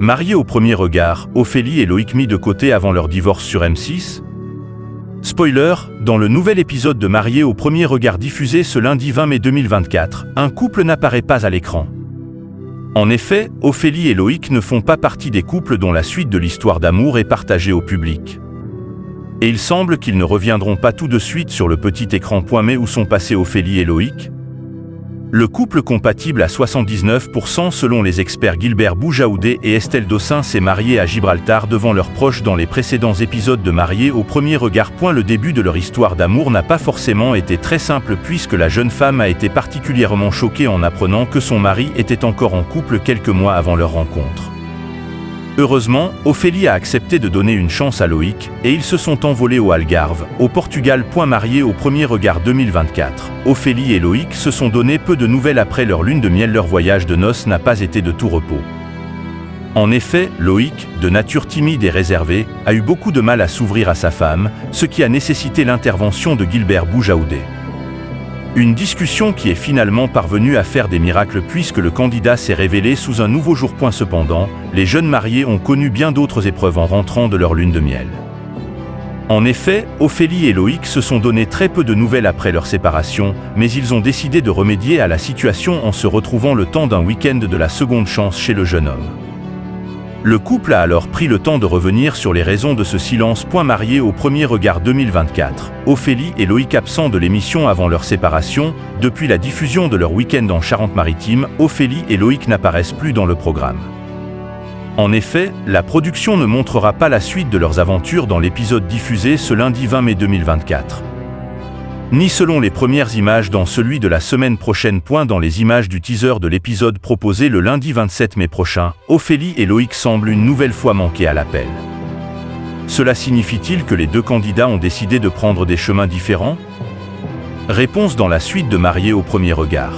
Mariés au premier regard, Ophélie et Loïc mis de côté avant leur divorce sur M6? Spoiler, dans le nouvel épisode de Mariés au premier regard diffusé ce lundi 20 mai 2024, un couple n'apparaît pas à l'écran. En effet, Ophélie et Loïc ne font pas partie des couples dont la suite de l'histoire d'amour est partagée au public. Et il semble qu'ils ne reviendront pas tout de suite sur le petit écran. Mais où sont passés Ophélie et Loïc? Le couple compatible à 79% selon les experts Gilbert Boujaoudé et Estelle Dossin s'est marié à Gibraltar devant leurs proches dans les précédents épisodes de Mariés au premier regard. Le début de leur histoire d'amour n'a pas forcément été très simple puisque la jeune femme a été particulièrement choquée en apprenant que son mari était encore en couple quelques mois avant leur rencontre. Heureusement, Ophélie a accepté de donner une chance à Loïc, et ils se sont envolés au Algarve, au Portugal. Mariés au premier regard 2024, Ophélie et Loïc se sont donné peu de nouvelles après leur lune de miel. Leur voyage de noces n'a pas été de tout repos. En effet, Loïc, de nature timide et réservée, a eu beaucoup de mal à s'ouvrir à sa femme, ce qui a nécessité l'intervention de Gilbert Boujaoudé. Une discussion qui est finalement parvenue à faire des miracles puisque le candidat s'est révélé sous un nouveau jour. Cependant, les jeunes mariés ont connu bien d'autres épreuves en rentrant de leur lune de miel. En effet, Ophélie et Loïc se sont donné très peu de nouvelles après leur séparation, mais ils ont décidé de remédier à la situation en se retrouvant le temps d'un week-end de la seconde chance chez le jeune homme. Le couple a alors pris le temps de revenir sur les raisons de ce silence. Mariés au premier regard 2024, Ophélie et Loïc absents de l'émission avant leur séparation. Depuis la diffusion de leur week-end en Charente-Maritime, Ophélie et Loïc n'apparaissent plus dans le programme. En effet, la production ne montrera pas la suite de leurs aventures dans l'épisode diffusé ce lundi 20 mai 2024. Ni selon les premières images dans celui de la semaine prochaine. Dans les images du teaser de l'épisode proposé le lundi 27 mai prochain, Ophélie et Loïc semblent une nouvelle fois manquer à l'appel. Cela signifie-t-il que les deux candidats ont décidé de prendre des chemins différents? Réponse dans la suite de Mariés au premier regard.